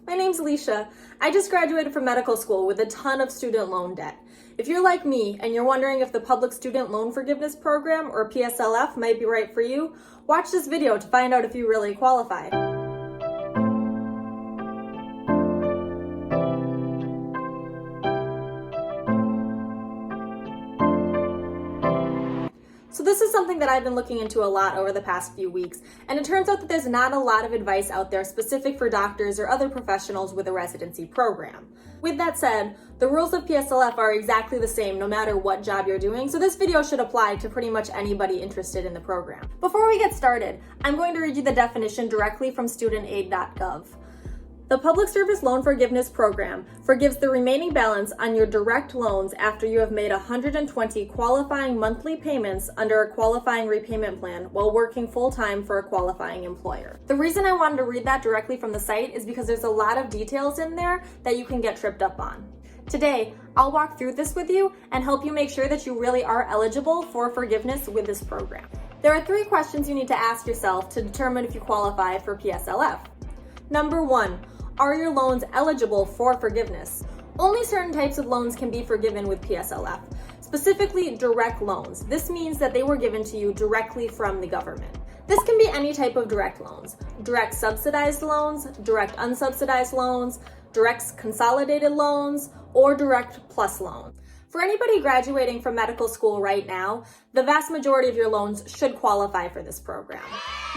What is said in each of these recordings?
My name's Alicia. I just graduated from medical school with a ton of student loan debt. If you're like me and you're wondering if the Public Student Loan Forgiveness Program, or PSLF, might be right for you, watch this video to find out if you really qualify. So this is something that I've been looking into a lot over the past few weeks, and it turns out that there's not a lot of advice out there specific for doctors or other professionals with a residency program. With that said, the rules of PSLF are exactly the same no matter what job you're doing, so this video should apply to pretty much anybody interested in the program. Before we get started, I'm going to read you the definition directly from studentaid.gov. The Public Service Loan Forgiveness Program forgives the remaining balance on your direct loans after you have made 120 qualifying monthly payments under a qualifying repayment plan while working full-time for a qualifying employer. The reason I wanted to read that directly from the site is because there's a lot of details in there that you can get tripped up on. Today, I'll walk through this with you and help you make sure that you really are eligible for forgiveness with this program. There are 3 questions you need to ask yourself to determine if you qualify for PSLF. Number 1. Are your loans eligible for forgiveness? Only certain types of loans can be forgiven with PSLF, specifically direct loans. This means that they were given to you directly from the government. This can be any type of direct loans: direct subsidized loans, direct unsubsidized loans, direct consolidated loans, or direct plus loans. For anybody graduating from medical school right now, the vast majority of your loans should qualify for this program.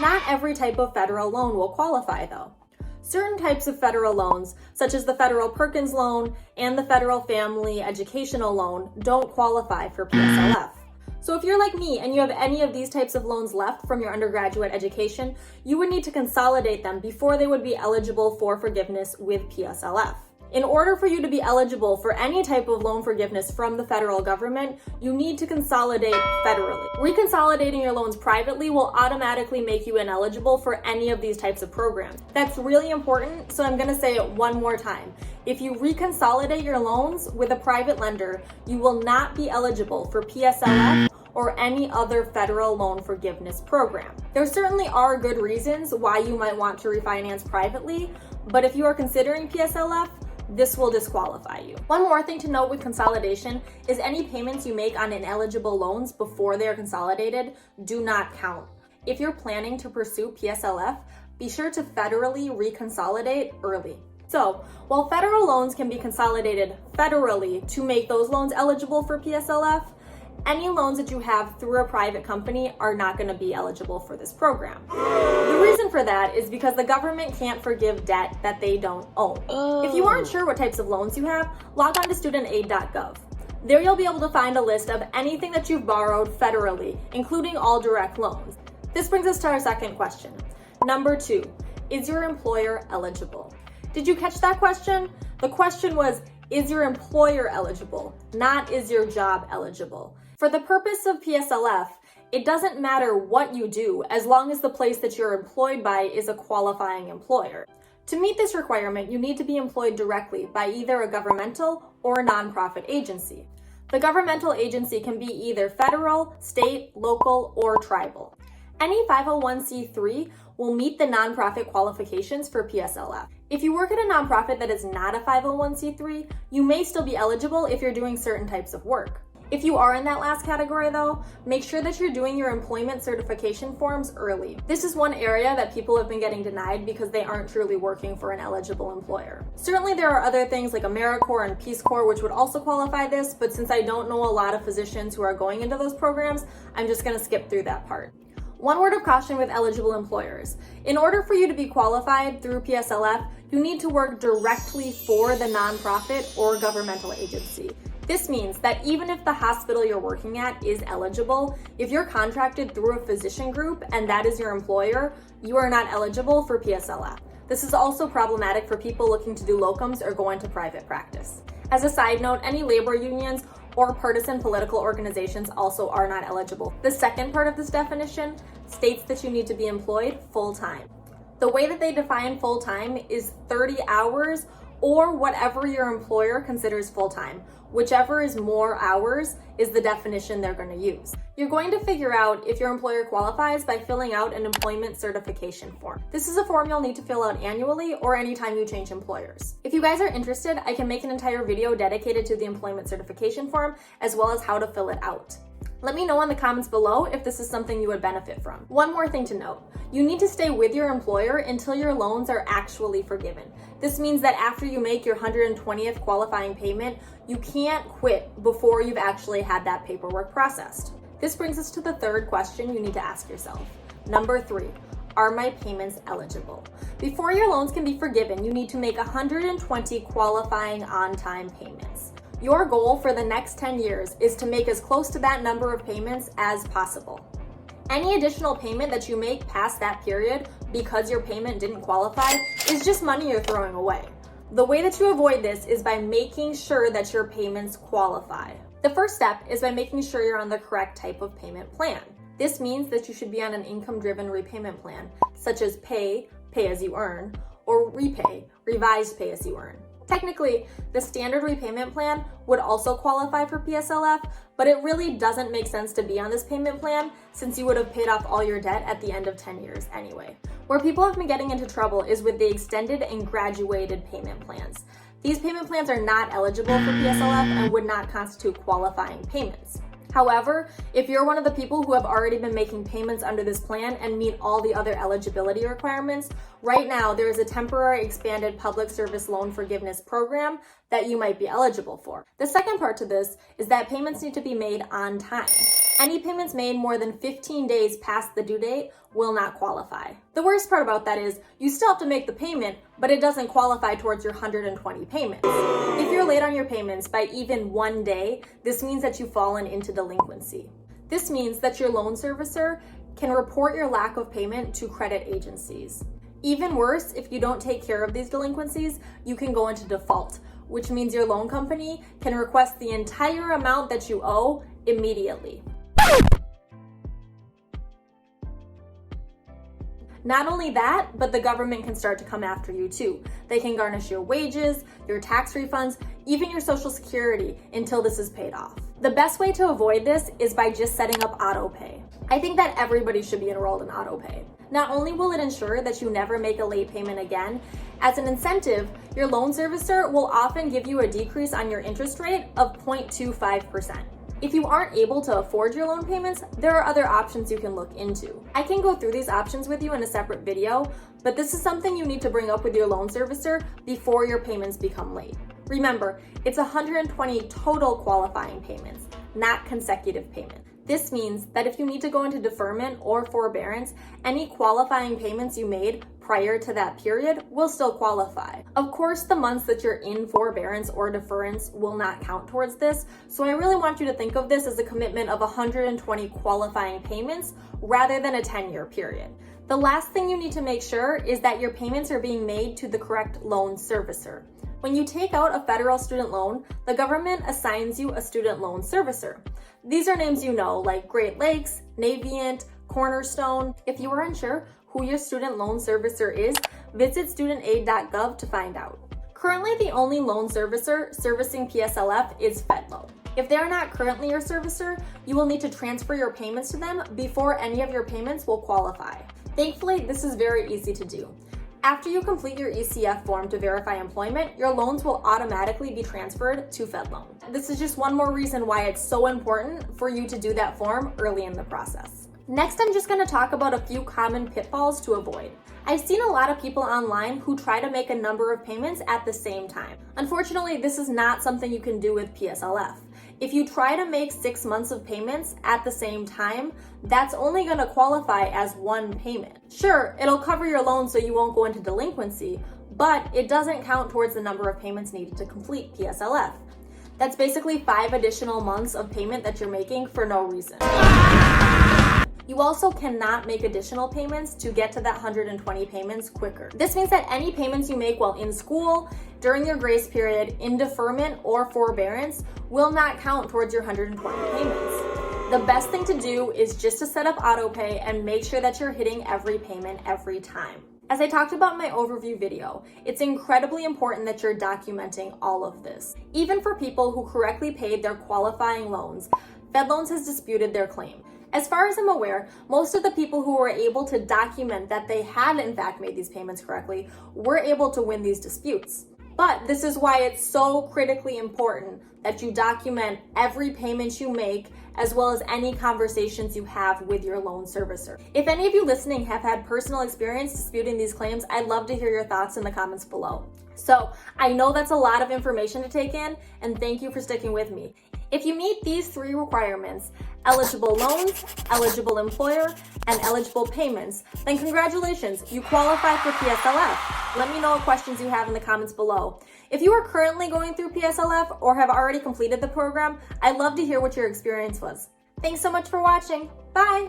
Not every type of federal loan will qualify though. Certain types of federal loans, such as the Federal Perkins Loan and the Federal Family Educational Loan, don't qualify for PSLF. So if you're like me and you have any of these types of loans left from your undergraduate education, you would need to consolidate them before they would be eligible for forgiveness with PSLF. In order for you to be eligible for any type of loan forgiveness from the federal government, you need to consolidate federally. Reconsolidating your loans privately will automatically make you ineligible for any of these types of programs. That's really important, so I'm going to say it one more time. If you reconsolidate your loans with a private lender, you will not be eligible for PSLF or any other federal loan forgiveness program. There certainly are good reasons why you might want to refinance privately, but if you are considering PSLF, this will disqualify you. One more thing to note with consolidation is any payments you make on ineligible loans before they are consolidated do not count. If you're planning to pursue PSLF, be sure to federally reconsolidate early. So, while federal loans can be consolidated federally to make those loans eligible for PSLF, any loans that you have through a private company are not going to be eligible for this program. The reason for that is because the government can't forgive debt that they don't own. If you aren't sure what types of loans you have, log on to studentaid.gov. There you'll be able to find a list of anything that you've borrowed federally, including all direct loans. This brings us to our second question. Number 2, is your employer eligible? Did you catch that question? The question was, is your employer eligible, not is your job eligible? For the purpose of PSLF, it doesn't matter what you do as long as the place that you're employed by is a qualifying employer. To meet this requirement, you need to be employed directly by either a governmental or a nonprofit agency. The governmental agency can be either federal, state, local, or tribal. Any 501c3 will meet the nonprofit qualifications for PSLF. If you work at a nonprofit that is not a 501c3, you may still be eligible if you're doing certain types of work. If you are in that last category though, make sure that you're doing your employment certification forms early. This is one area that people have been getting denied because they aren't truly working for an eligible employer. Certainly there are other things like AmeriCorps and Peace Corps which would also qualify this, but since I don't know a lot of physicians who are going into those programs, I'm just going to skip through that part. One word of caution with eligible employers. In order for you to be qualified through PSLF, you need to work directly for the nonprofit or governmental agency. This means that even if the hospital you're working at is eligible, if you're contracted through a physician group and that is your employer, you are not eligible for PSLF. This is also problematic for people looking to do locums or go into private practice. As a side note, any labor unions or partisan political organizations also are not eligible. The second part of this definition states that you need to be employed full-time. The way that they define full-time is 30 hours or whatever your employer considers full-time. Whichever is more hours is the definition they're going to use. You're going to figure out if your employer qualifies by filling out an employment certification form. This is a form you'll need to fill out annually or anytime you change employers. If you guys are interested, I can make an entire video dedicated to the employment certification form as well as how to fill it out. Let me know in the comments below if this is something you would benefit from. One more thing to note, you need to stay with your employer until your loans are actually forgiven. This means that after you make your 120th qualifying payment, you can't quit before you've actually had that paperwork processed. This brings us to the third question you need to ask yourself. Number 3, are my payments eligible? Before your loans can be forgiven, you need to make 120 qualifying on-time payments. Your goal for the next 10 years is to make as close to that number of payments as possible. Any additional payment that you make past that period because your payment didn't qualify is just money you're throwing away. The way that you avoid this is by making sure that your payments qualify. The first step is by making sure you're on the correct type of payment plan. This means that you should be on an income-driven repayment plan, such as pay as you earn, or repay, revised pay as you earn. Technically, the standard repayment plan would also qualify for PSLF, but it really doesn't make sense to be on this payment plan since you would have paid off all your debt at the end of 10 years anyway. Where people have been getting into trouble is with the extended and graduated payment plans. These payment plans are not eligible for PSLF and would not constitute qualifying payments. However, if you're one of the people who have already been making payments under this plan and meet all the other eligibility requirements, right now there is a temporary expanded public service loan forgiveness program that you might be eligible for. The second part to this is that payments need to be made on time. Any payments made more than 15 days past the due date will not qualify. The worst part about that is you still have to make the payment, but it doesn't qualify towards your 120 payments. If you're late on your payments by even 1 day, this means that you've fallen into delinquency. This means that your loan servicer can report your lack of payment to credit agencies. Even worse, if you don't take care of these delinquencies, you can go into default, which means your loan company can request the entire amount that you owe immediately. Not only that, but the government can start to come after you too. They can garnish your wages, your tax refunds, even your Social Security until this is paid off. The best way to avoid this is by just setting up auto pay. I think that everybody should be enrolled in auto pay. Not only will it ensure that you never make a late payment again, as an incentive, your loan servicer will often give you a decrease on your interest rate of 0.25%. If you aren't able to afford your loan payments, there are other options you can look into. I can go through these options with you in a separate video, but this is something you need to bring up with your loan servicer before your payments become late. Remember, it's 120 total qualifying payments, not consecutive payments. This means that if you need to go into deferment or forbearance, any qualifying payments you made prior to that period will still qualify. Of course, the months that you're in forbearance or deference will not count towards this, so I really want you to think of this as a commitment of 120 qualifying payments rather than a 10-year period. The last thing you need to make sure is that your payments are being made to the correct loan servicer. When you take out a federal student loan, the government assigns you a student loan servicer. These are names you know, like Great Lakes, Navient, Cornerstone. If you are unsure who your student loan servicer is, visit studentaid.gov to find out. Currently, the only loan servicer servicing PSLF is FedLoan. If they are not currently your servicer, you will need to transfer your payments to them before any of your payments will qualify. Thankfully, this is very easy to do. After you complete your ECF form to verify employment, your loans will automatically be transferred to FedLoan. This is just one more reason why it's so important for you to do that form early in the process. Next, I'm just going to talk about a few common pitfalls to avoid. I've seen a lot of people online who try to make a number of payments at the same time. Unfortunately, this is not something you can do with PSLF. If you try to make 6 months of payments at the same time, that's only going to qualify as one payment. Sure, it'll cover your loan so you won't go into delinquency, but it doesn't count towards the number of payments needed to complete PSLF. That's basically 5 additional months of payment that you're making for no reason. You also cannot make additional payments to get to that 120 payments quicker. This means that any payments you make while in school, during your grace period, in deferment or forbearance will not count towards your 120 payments. The best thing to do is just to set up auto pay and make sure that you're hitting every payment every time. As I talked about in my overview video, it's incredibly important that you're documenting all of this. Even for people who correctly paid their qualifying loans, FedLoan has disputed their claim. As far as I'm aware, most of the people who were able to document that they had in fact made these payments correctly were able to win these disputes. But this is why it's so critically important that you document every payment you make, as well as any conversations you have with your loan servicer. If any of you listening have had personal experience disputing these claims, I'd love to hear your thoughts in the comments below. So I know that's a lot of information to take in, and thank you for sticking with me. If you meet these 3 requirements, eligible loans, eligible employer, and eligible payments, then congratulations, you qualify for PSLF. Let me know what questions you have in the comments below. If you are currently going through PSLF or have already completed the program, I'd love to hear what your experience was. Thanks so much for watching. Bye!